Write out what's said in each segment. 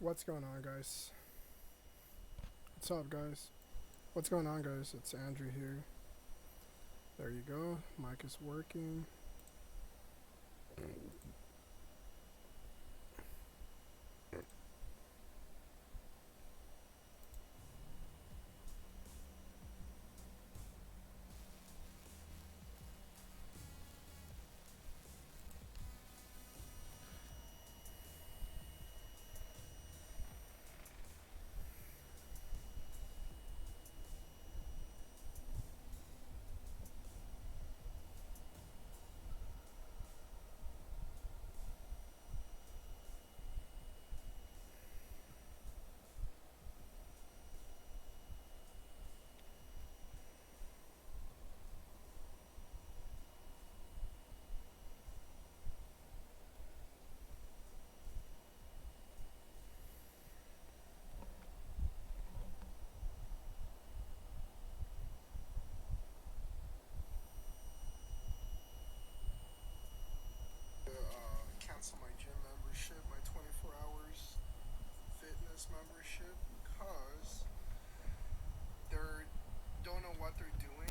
What's going on, guys? What's up, guys? What's going on, guys? It's Andrew here. There you go. Mic is working. Cancel my gym membership, my 24 hours fitness membership, because they don't know what they're doing.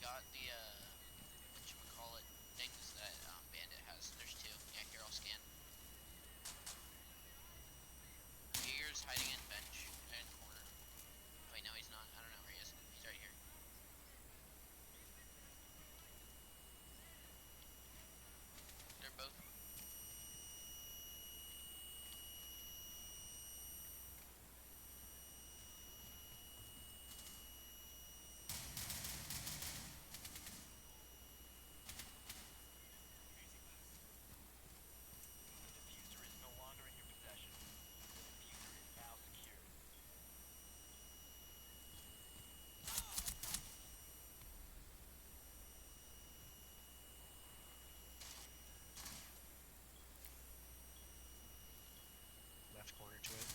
got the whatchamacallit things that Bandit has. There's two. Yeah, here I'll scan. Jaeger's hiding in bench and corner. Oh, wait, no, he's not. I don't know where he is. He's right here. They're both. Left corner to it.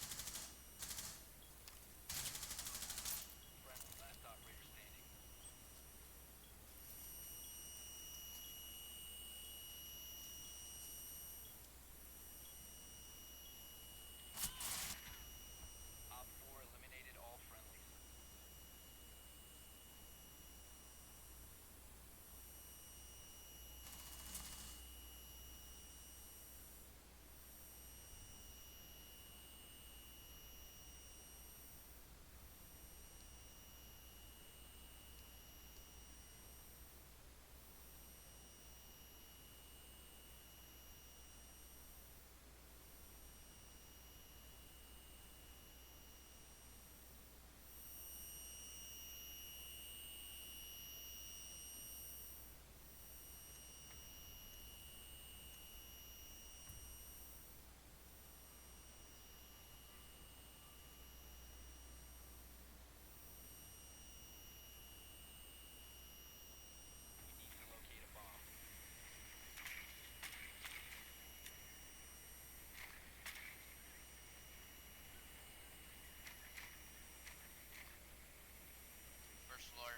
First floor.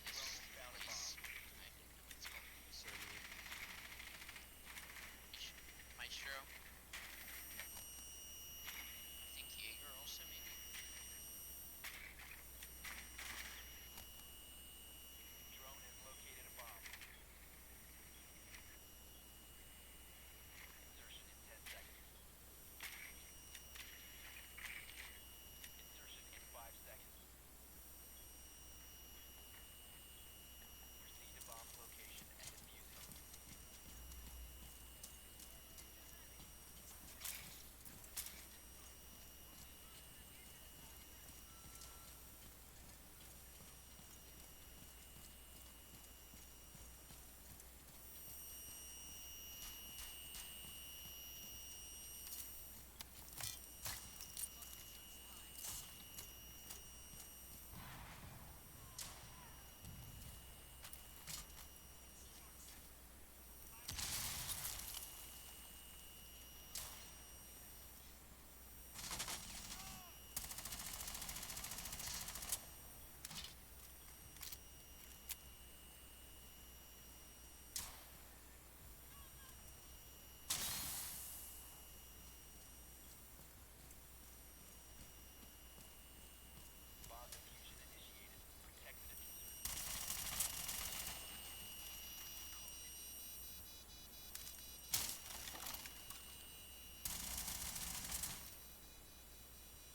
This place. I don't know what it's called. So neat. Maestro. I think Jaeger also, maybe?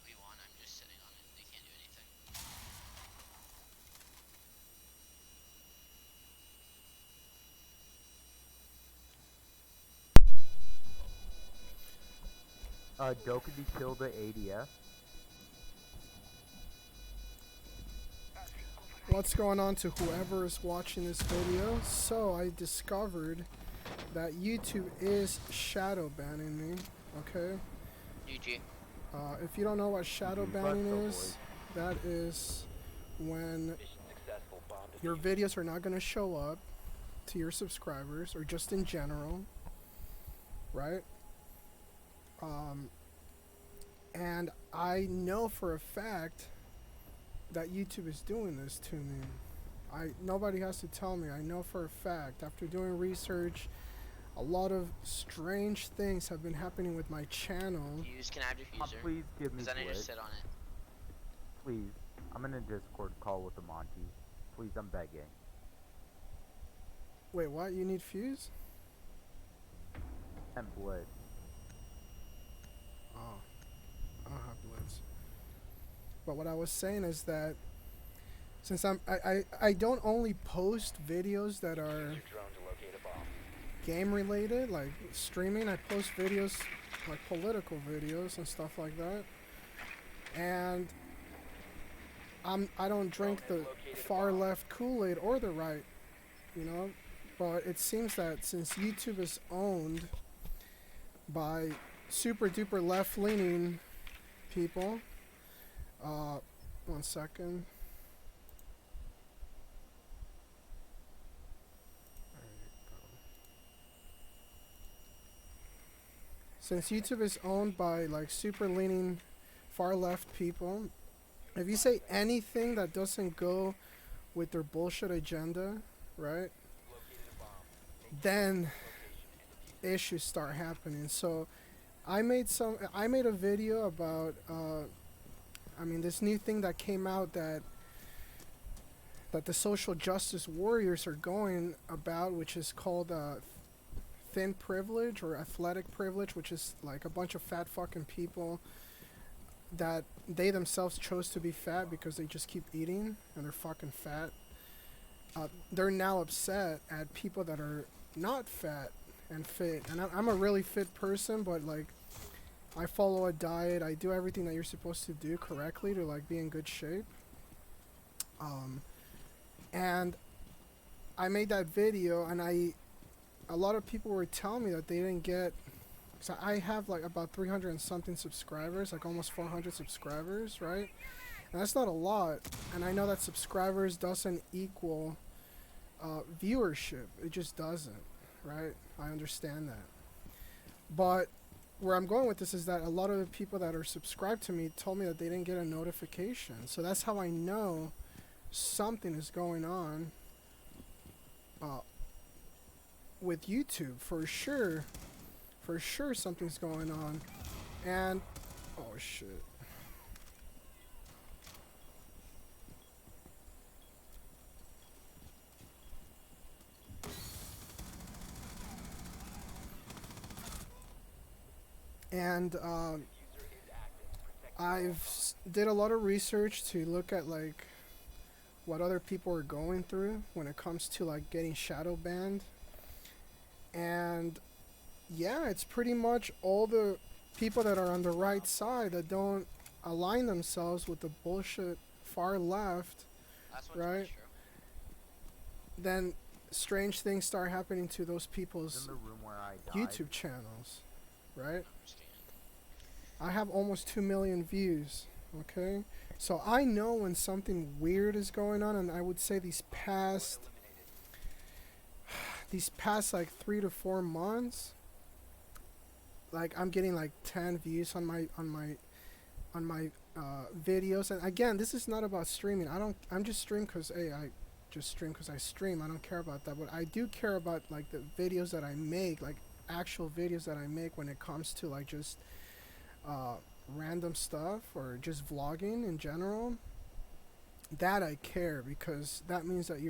We won. I'm just sitting on it. They can't do anything. Joe could be killed at ADF. What's going on to whoever is watching this video? So I discovered that YouTube is shadow banning me. Okay. GG. If you don't know what shadow GG. banning Let's go, is, that is when your videos are not going to show up to your subscribers or just in general, right? And I know for a fact that YouTube is doing this to me. Nobody has to tell me. I know for a fact. After doing research, a lot of strange things have been happening with my channel. Use can I have diffuser? Please give me Because then I just Twitch. sit on it. Please. I'm in a Discord call with the Monty. Please. please, I'm begging. Wait, what? You need fuse? And blitz. Oh, I don't have blitz. But what I was saying is that since I don't only post videos that are game related, like streaming, I post videos like political videos and stuff like that. And I don't drink the far left Kool-Aid or the right, you know. But it seems that since YouTube is owned by super duper left leaning people, 1 second. Since YouTube is owned by like super leaning far left people, if you say anything that doesn't go with their bullshit agenda, right, then issues start happening. So I made a video about this new thing that came out that the social justice warriors are going about, which is called thin privilege or athletic privilege, which is like a bunch of fat fucking people that they themselves chose to be fat because they just keep eating and they're fucking fat. They're now upset at people that are not fat and fit. And I'm a really fit person, but like I follow a diet. I do everything that you're supposed to do correctly to like be in good shape. And I made that video, and a lot of people were telling me that they didn't get. So I have like about 300 and something subscribers, like almost 400 subscribers, right? And that's not a lot. And I know that subscribers doesn't equal viewership. It just doesn't, right? I understand that. But where I'm going with this is that a lot of the people that are subscribed to me told me that they didn't get a notification. So that's how I know something is going on with YouTube, for sure. For sure something's going on. And oh shit. And did a lot of research to look at like what other people are going through when it comes to like getting shadow banned. And yeah, it's pretty much all the people that are on the right side that don't align themselves with the bullshit far left, That's what's right? true. Then strange things start happening to those In people's the room where I died. YouTube channels, right? Understand. I have almost 2 million views, okay? So I know when something weird is going on, and I would say these past like 3 to 4 months, like I'm getting like 10 views on my videos. And again, this is not about streaming. I'm just stream because I just stream because I stream. I don't care about that, but I do care about like the videos that I make, like actual videos that I make when it comes to like just random stuff or just vlogging in general. That I care, because that means that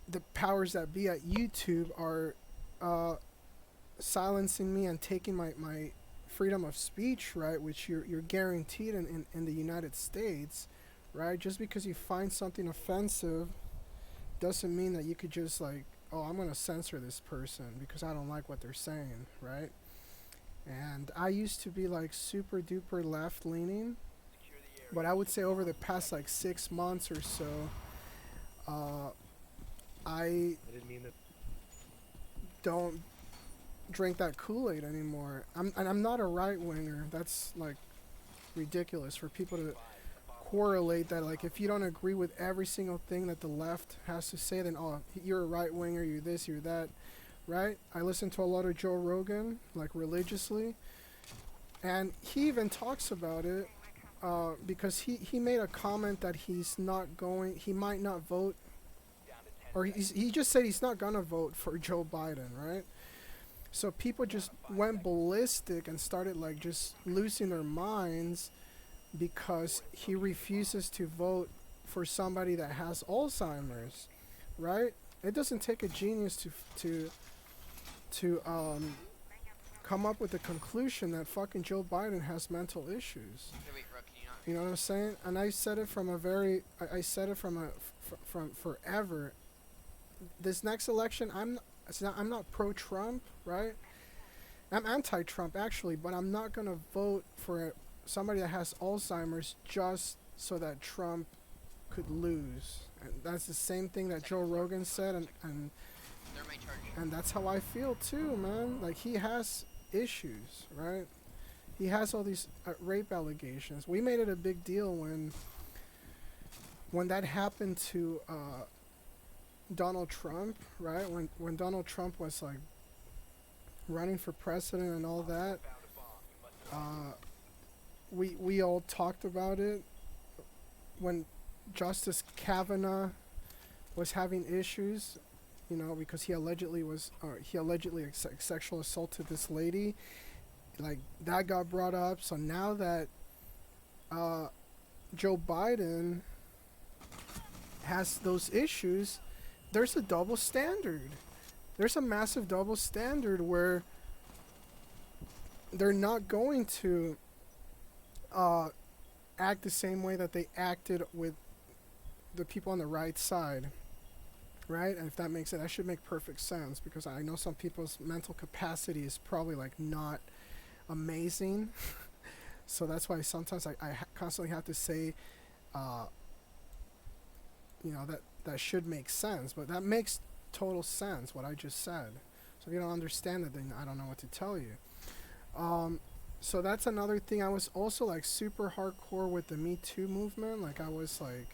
the powers that be at YouTube are silencing me and taking my freedom of speech, right, which you're guaranteed in the United States, right? Just because you find something offensive doesn't mean that you could just like, oh, I'm gonna censor this person because I don't like what they're saying, right? And I used to be like super duper left leaning, but I would say over the past like 6 months or so, I didn't mean that. don't drink that Kool-Aid anymore. I'm not a right winger. That's like ridiculous for people to correlate that. Like if you don't agree with every single thing that the left has to say, then oh, you're a right winger. You're this. You're that. Right? I listen to a lot of Joe Rogan, like religiously, and he even talks about it because he made a comment that he might not vote, or he just said he's not gonna vote for Joe Biden, right? So people just went ballistic and started like just losing their minds because he refuses to vote for somebody that has Alzheimer's, right? It doesn't take a genius to come up with the conclusion that fucking Joe Biden has mental issues. Hey, wait, bro, can you not? You know what I'm saying? And I said it from a very, I said it from from forever. This next election, I'm not pro-Trump, right? I'm anti-Trump actually, but I'm not gonna vote for somebody that has Alzheimer's just so that Trump could lose. And that's the same thing that Joe Rogan said, They're my charger. and that's how I feel too, man. Like, he has issues, right? He has all these rape allegations. We made it a big deal when that happened to Donald Trump, right? When Donald Trump was like running for president and all that, we all talked about it. When Justice Kavanaugh was having issues, you know, because he allegedly sexual assaulted this lady, like, that got brought up. So now that Joe Biden has those issues, there's a double standard. There's a massive double standard where they're not going to act the same way that they acted with the people on the right side, right? And if that makes sense, that should make perfect sense, because I know some people's mental capacity is probably like not amazing. So that's why sometimes I constantly have to say, you know, that should make sense, but that makes total sense, what I just said. So if you don't understand it, then I don't know what to tell you. So that's another thing. I was also like super hardcore with the Me Too movement. Like, I was like,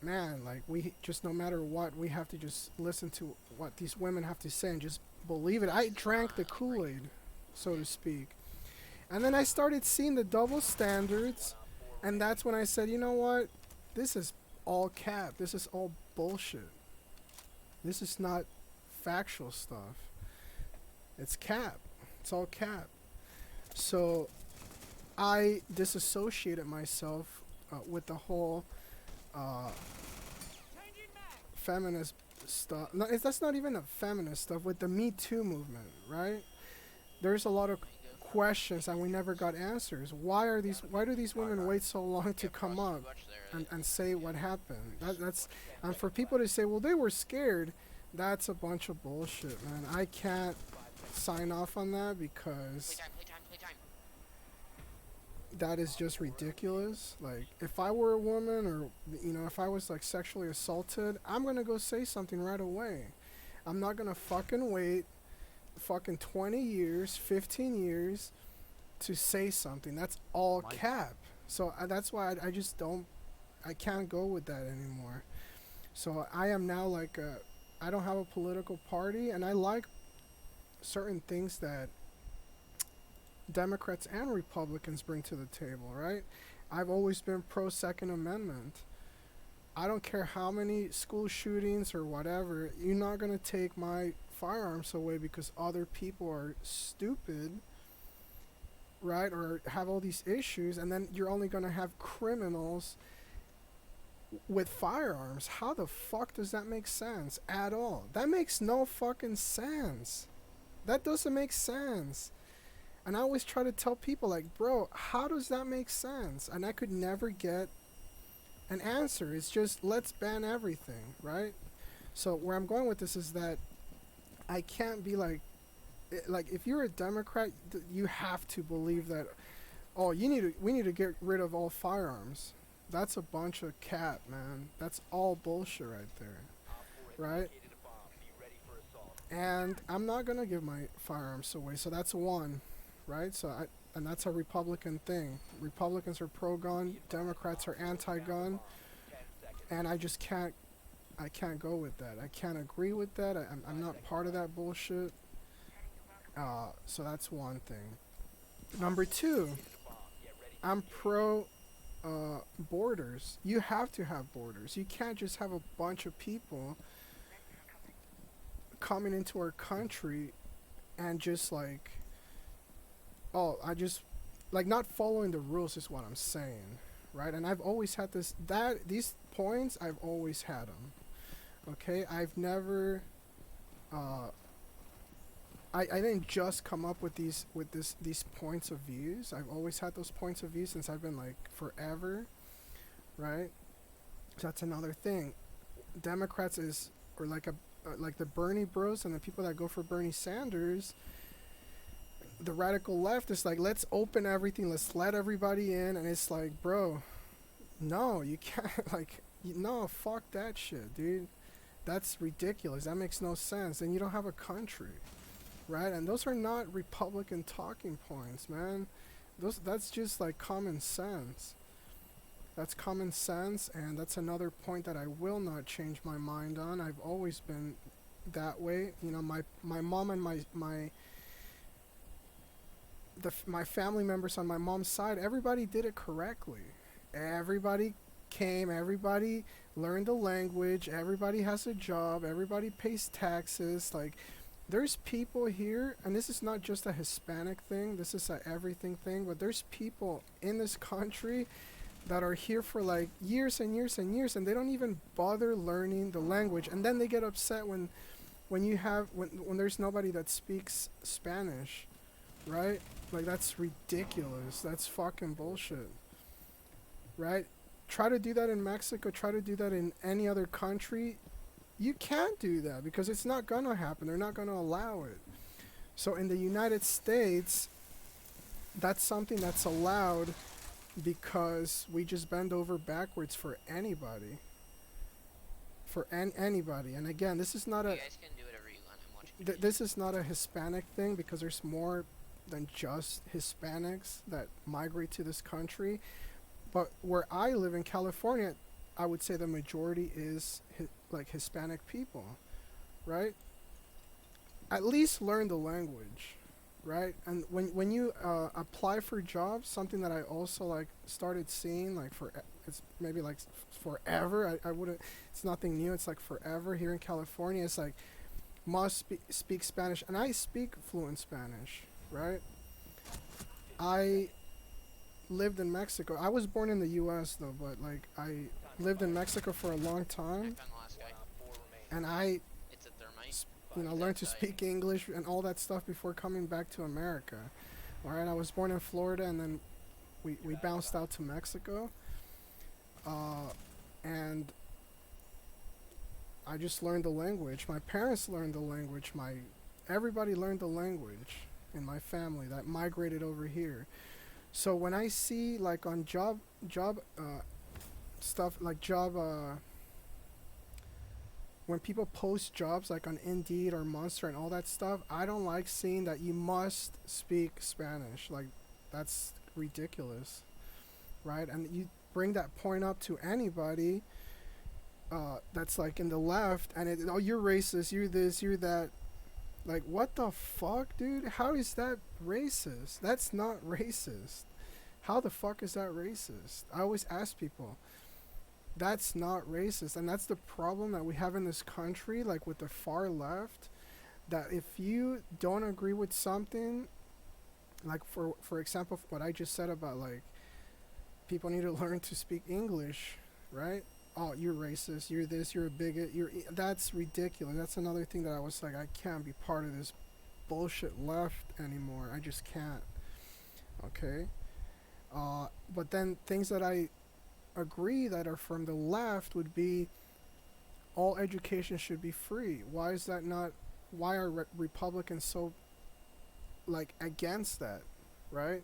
man, like, we just, no matter what, we have to just listen to what these women have to say and just believe it. I drank the Kool-Aid, so to speak. And then I started seeing the double standards, and that's when I said, you know what? This is all cap. This is all bullshit. This is not factual stuff. It's cap. It's all cap. So I disassociated myself with the whole feminist stuff. No, that's not even a feminist stuff. With the Me Too movement, right? There's a lot of questions and we never got answers. Why do these women wait so long to come up and say what happened? That's and for people to say, well, they were scared, that's a bunch of bullshit, man. I can't sign off on that because Playtime. that is just ridiculous. Like, if I were a woman, or, you know, if I was like sexually assaulted, I'm gonna go say something right away. I'm not gonna fucking wait fucking 20 years, 15 years to say something. That's all cap. So that's why I can't go with that anymore. So I am now like I don't have a political party, and I like certain things that Democrats and Republicans bring to the table, right? I've always been pro Second Amendment. I don't care how many school shootings or whatever, you're not going to take my firearms away because other people are stupid, right? Or have all these issues, and then you're only going to have criminals with firearms. How the fuck does that make sense at all? That makes no fucking sense. That doesn't make sense. And I always try to tell people, like, bro, how does that make sense? And I could never get an answer. It's just, let's ban everything, right? So where I'm going with this is that I can't be like if you're a Democrat, you have to believe that, oh, we need to get rid of all firearms. That's a bunch of cap, man. That's all bullshit right there, right? And I'm not gonna give my firearms away. So that's one, right? And that's a Republican thing. Republicans are pro-gun, Democrats are anti-gun, and I just can't go with that. I can't agree with that. I'm not part of that bullshit. So that's one thing. Number two, I'm pro borders. You have to have borders. You can't just have a bunch of people coming into our country and just like, oh, I just, like, not following the rules is what I'm saying, right? And I've always had these points. I've always had them. Okay, I've never. Uh, I didn't just come up with these points of views. I've always had those points of view since I've been like forever, right? So that's another thing. Democrats is or like the Bernie Bros and the people that go for Bernie Sanders. The radical left is like, let's open everything, let's let everybody in, and it's like, bro, no, you can't. Like, no, fuck that shit, dude. That's ridiculous. That makes no sense. And you don't have a country, right? And those are not Republican talking points, man. That's just like common sense. That's common sense, and that's another point that I will not change my mind on. I've always been that way. You know, my mom and my family members on my mom's side, everybody did it correctly. Everybody came, everybody learned the language, everybody has a job, everybody pays taxes. Like, there's people here, and this is not just a Hispanic thing, this is a everything thing, but there's people in this country that are here for like years and years and years, and they don't even bother learning the language, and then they get upset when there's nobody that speaks Spanish, right? Like, that's ridiculous. That's fucking bullshit, right? Try to do that in Mexico, try to do that in any other country. You can't do that because it's not gonna happen. They're not gonna allow it. So in the United States, that's something that's allowed because we just bend over backwards for anybody. For anybody. And again, this is not You guys can do whatever you want. I'm watching. this is not a Hispanic thing because there's more than just Hispanics that migrate to this country. But where I live in California, I would say the majority is like Hispanic people, right? At least learn the language, right? And when you apply for jobs, something that I also like started seeing like it's maybe like forever. I wouldn't. It's nothing new. It's like forever here in California. It's like must speak Spanish, and I speak fluent Spanish, right? I lived in Mexico. I was born in the U.S. though, but like I lived in Mexico for a long I time, found the last guy. and I It's a thermite. learned to speak English and all that stuff before coming back to America. All right, I was born in Florida, and then we bounced out to Mexico, and I just learned the language. My parents learned the language. Everybody learned the language in my family that migrated over here. So when I see like on job stuff like when people post jobs like on Indeed or Monster and all that stuff, I don't like seeing that you must speak Spanish. Like, that's ridiculous, right? And you bring that point up to anybody that's like in the left, and oh, you're racist, you're this, you're that. Like, what the fuck, dude? How is that racist? That's not racist. How the fuck is that racist? I always ask people. That's not racist. And that's the problem that we have in this country, like with the far left, that if you don't agree with something, like for example, what I just said about like people need to learn to speak English, right? Oh, you're racist, you're this, you're a bigot, that's ridiculous. That's another thing that I was like, I can't be part of this bullshit left anymore. I just can't. Okay? But then things that I agree that are from the left would be all education should be free. Why is that not? Why are Republicans so like against that, right?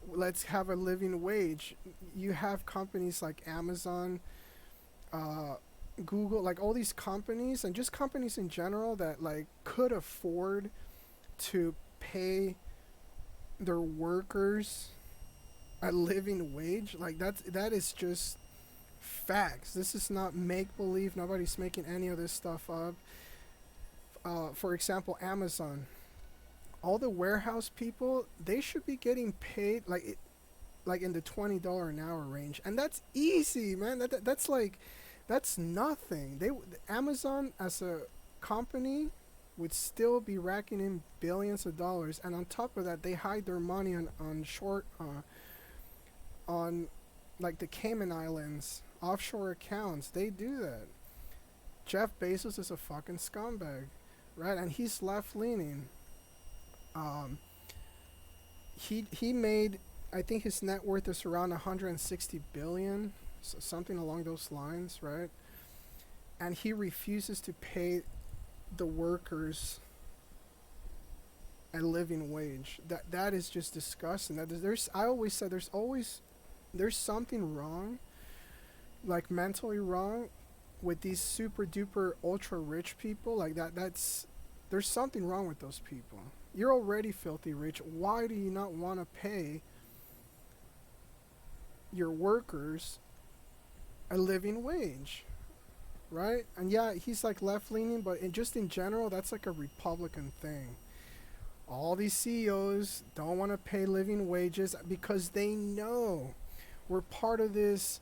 Let's have a living wage. You have companies like Amazon, Google, like all these companies, and just companies in general that like could afford to pay their workers a living wage. Like that is just facts. This is not make believe. Nobody's making any of this stuff up. For example, Amazon. All the warehouse people, they should be getting paid like in the $20 an hour range, and that's easy, man. That's nothing. Amazon as a company would still be racking in billions of dollars, and on top of that, they hide their money on like the Cayman Islands, offshore accounts, they do that. Jeff Bezos is a fucking scumbag, right? And he's left leaning. Um, he made, I think his net worth is around 160 billion, so something along those lines, right? And he refuses to pay the workers a living wage. That is just disgusting. There's I always said there's something wrong, like mentally wrong, with these super duper ultra rich people. Like there's something wrong with those people. You're already filthy rich. Why do you not want to pay your workers a living wage? Right? And yeah, he's like left leaning, but just in general, that's like a Republican thing. All these CEOs don't want to pay living wages because they know we're part of this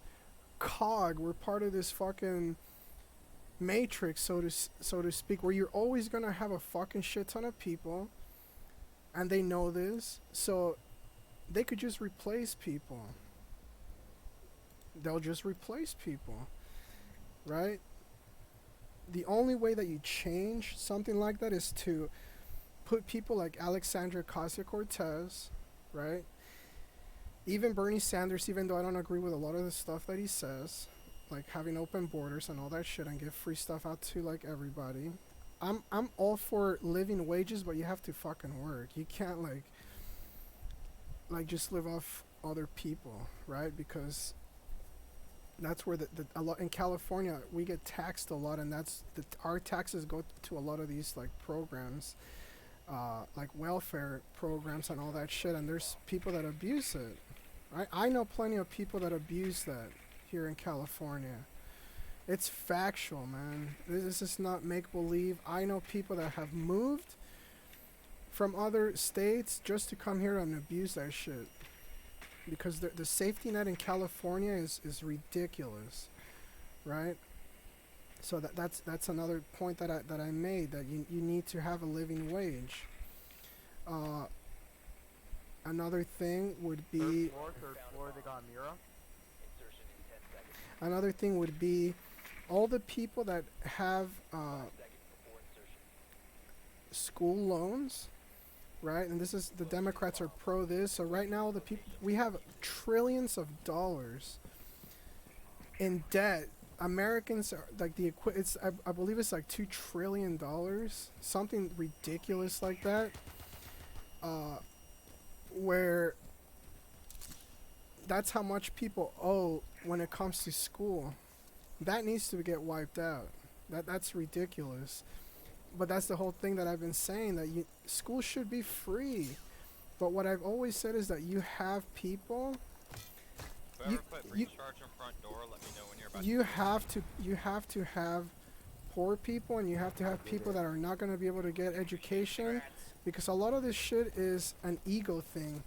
cog. We're part of this fucking matrix, so to speak, where you're always gonna have a fucking shit ton of people, and they know this, so they could just replace people. They'll just replace people, right? The only way that you change something like that is to put people like Alexandria Ocasio-Cortez, right? Even Bernie Sanders, even though I don't agree with a lot of the stuff that he says, like having open borders and all that shit and give free stuff out to like everybody. I'm all for living wages, but you have to fucking work. You can't like just live off other people, right? Because that's where a lot in California we get taxed a lot, and our taxes go to a lot of these like programs, like welfare programs and all that shit, and there's people that abuse it. I know plenty of people that abuse that here in California. It's factual, man. This is not make-believe. I know people that have moved from other states just to come here and abuse that shit. Because the safety net in California is ridiculous, right? So that's another point that I made, that you need to have a living wage. Another thing would be Third floor, they got Mira. another thing would be all the people that have school loans, right? And this is, the Democrats are pro this. So right now the people, we have trillions of dollars in debt. Americans are like I believe it's like $2 trillion, something ridiculous like that. Where that's how much people owe when it comes to school. That needs to get wiped out. That's ridiculous. But that's the whole thing that I've been saying, that school should be free. But what I've always said is that you have people. Whoever put recharge in front door, let me know when you're about You have to have poor people, and you have to have people that are not going to be able to get education, because a lot of this shit is an ego thing.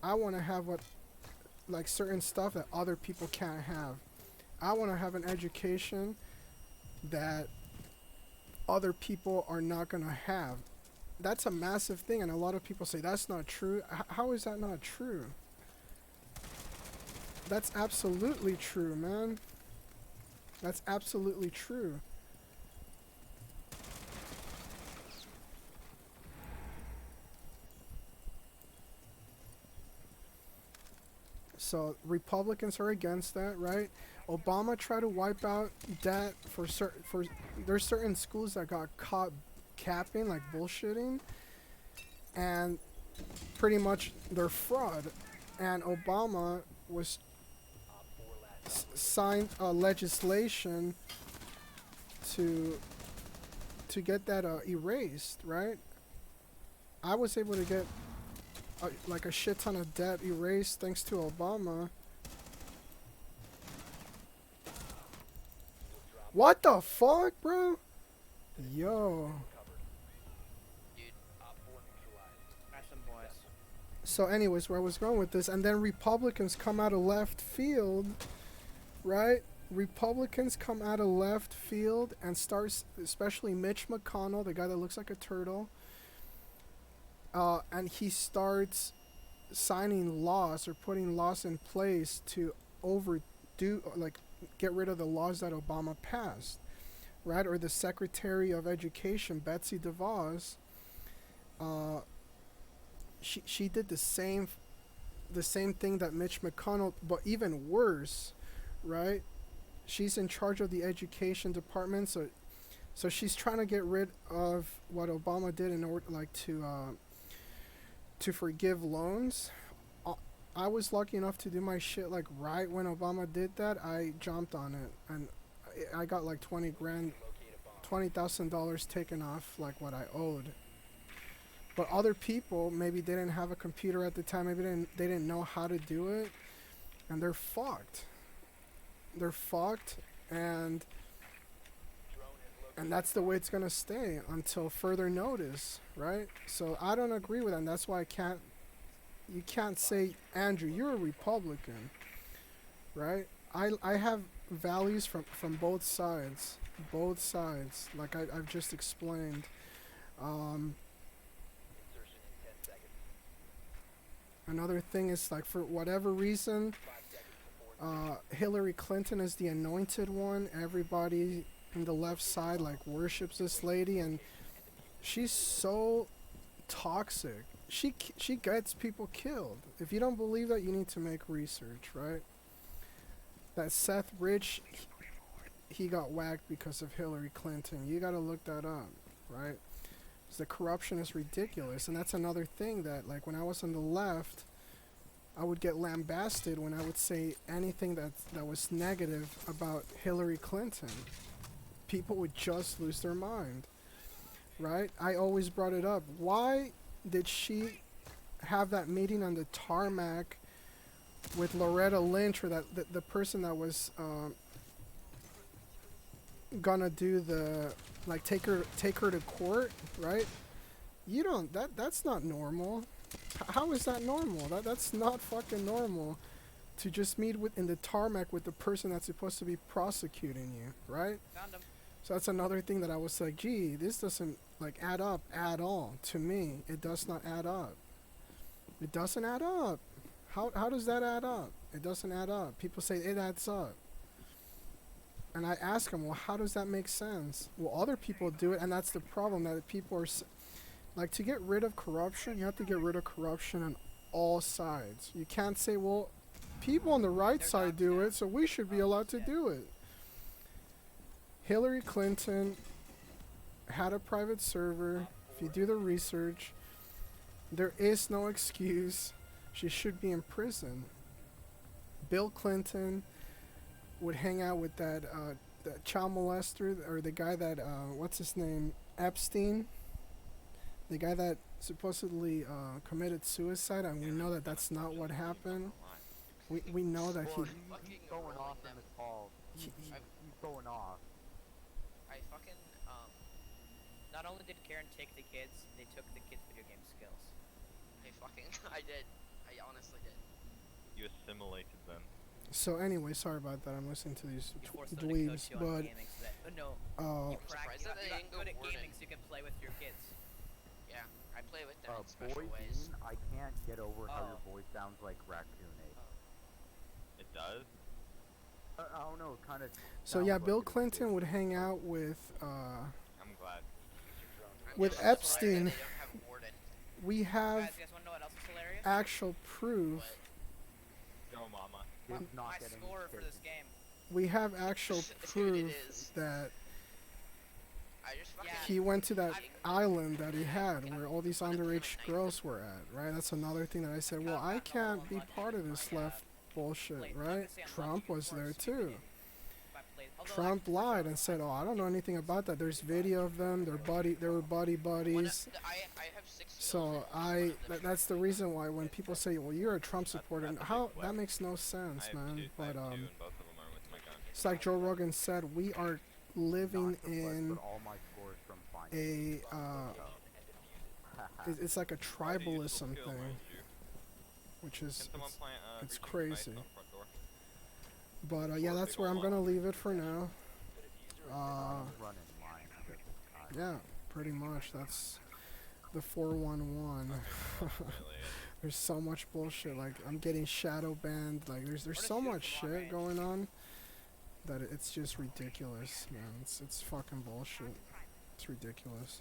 I want to have like certain stuff that other people can't have. I want to have an education that other people are not going to have. That's a massive thing, and a lot of people say that's not true. How is that not true? That's absolutely true, man. That's absolutely true. So Republicans are against that, right? Obama tried to wipe out debt for there's certain schools that got caught capping, like bullshitting, and pretty much they're fraud. And Obama was signed legislation to get that erased, right? I was able to get like a shit ton of debt erased thanks to Obama. What the fuck, bro? Yo. So anyways, where I was going with this, and then Republicans come out of left field, right? Republicans come out of left field and starts, especially Mitch McConnell, the guy that looks like a turtle, and he starts signing laws or putting laws in place to get rid of the laws that Obama passed, right? Or the Secretary of Education, Betsy DeVos, she did the same thing that Mitch McConnell, but even worse, right? She's in charge of the education department, so she's trying to get rid of what Obama did in order to forgive loans. I was lucky enough to do my shit like right when Obama did that. I jumped on it and I got like $20,000 taken off like what I owed. But other people maybe they didn't have a computer at the time. Maybe they didn't know how to do it, and they're fucked. They're fucked, and that's the way it's gonna stay until further notice, right? So I don't agree with that. And that's why you can't say, Andrew, you're a Republican, right? I have values from both sides, like I've just explained. Another thing is like for whatever reason, Hillary Clinton is the anointed one. Everybody in the left side like worships this lady, and she's so toxic. She gets people killed. If you don't believe that, you need to make research, right? That Seth Rich, he got whacked because of Hillary Clinton. You gotta look that up, right? The corruption is ridiculous, and that's another thing that, like, when I was on the left, I would get lambasted when I would say anything that was negative about Hillary Clinton. People would just lose their mind, right? I always brought it up. Why did she have that meeting on the tarmac with Loretta Lynch, or the person that was gonna do the take her to court, right? You don't that's not normal. How is that normal? That's not fucking normal to just meet in the tarmac with the person that's supposed to be prosecuting you, right? Found him. So that's another thing that I was like, gee, this doesn't add up at all to me. It does not add up. It doesn't add up. How does that add up? It doesn't add up. People say it adds up. And I ask them, well, how does that make sense? Well, other people do it, and that's the problem, that people are... to get rid of corruption, you have to get rid of corruption on all sides. You can't say, well, people on the right side do it, so we should be allowed to do it. Hillary Clinton had a private server. If you do the research, there is no excuse. She should be in prison. Bill Clinton would hang out with that child molester, or the guy that what's his name, Epstein, the guy that supposedly committed suicide, and we know that that's not what happened. We know that He's going off in this call. He's going off. I fucking not only did Karen take the kids, they took the kids' video game skills. I did. I honestly did. You assimilated them. So anyway, sorry about that. I'm listening to these You forced them to dweebs, coach you on but gaming so that, you Surprised got that they didn't go good at warden. gaming so you can play with your kids. Yeah, I play with them in Boy special ways. Dean, I can't get over how your Oh. voice sounds like Raccoon Ape. It does? I don't know, kind of. so yeah, Bill Clinton would hang out with I'm glad. with I'm just Epstein. surprised that they don't have a warden. We have Guys, you guys wanna know what else is hilarious? actual proof. Go, mama. He's My not getting score for taken. this game. We have actual Dude, it proof is. that I just fucking he went to that island that he had where all these underage girls were at, right? That's another thing that I said, well, I can't be part of this left bullshit, right? Trump was there too. Trump lied and said, oh, I don't know anything about that. There's video of them. They were buddies. I have 6 So that's the reason why when people say, well, you're a Trump supporter, that makes no sense, man. But and both of them are with my gun. it's like Joe Rogan said, we are living Not to in but all my scores from finding it's like a tribalism Kill, thing, mind you. which is Can someone plant, it's Virginia Knights crazy. on front door? But yeah, that's where I'm gonna leave it for now. running line. Yeah, pretty much. That's the 411. Really, There's so much bullshit. Like I'm getting shadow banned. Like there's just so shoot much from long shit range. going on that it's just ridiculous, man. It's fucking bullshit. It's ridiculous.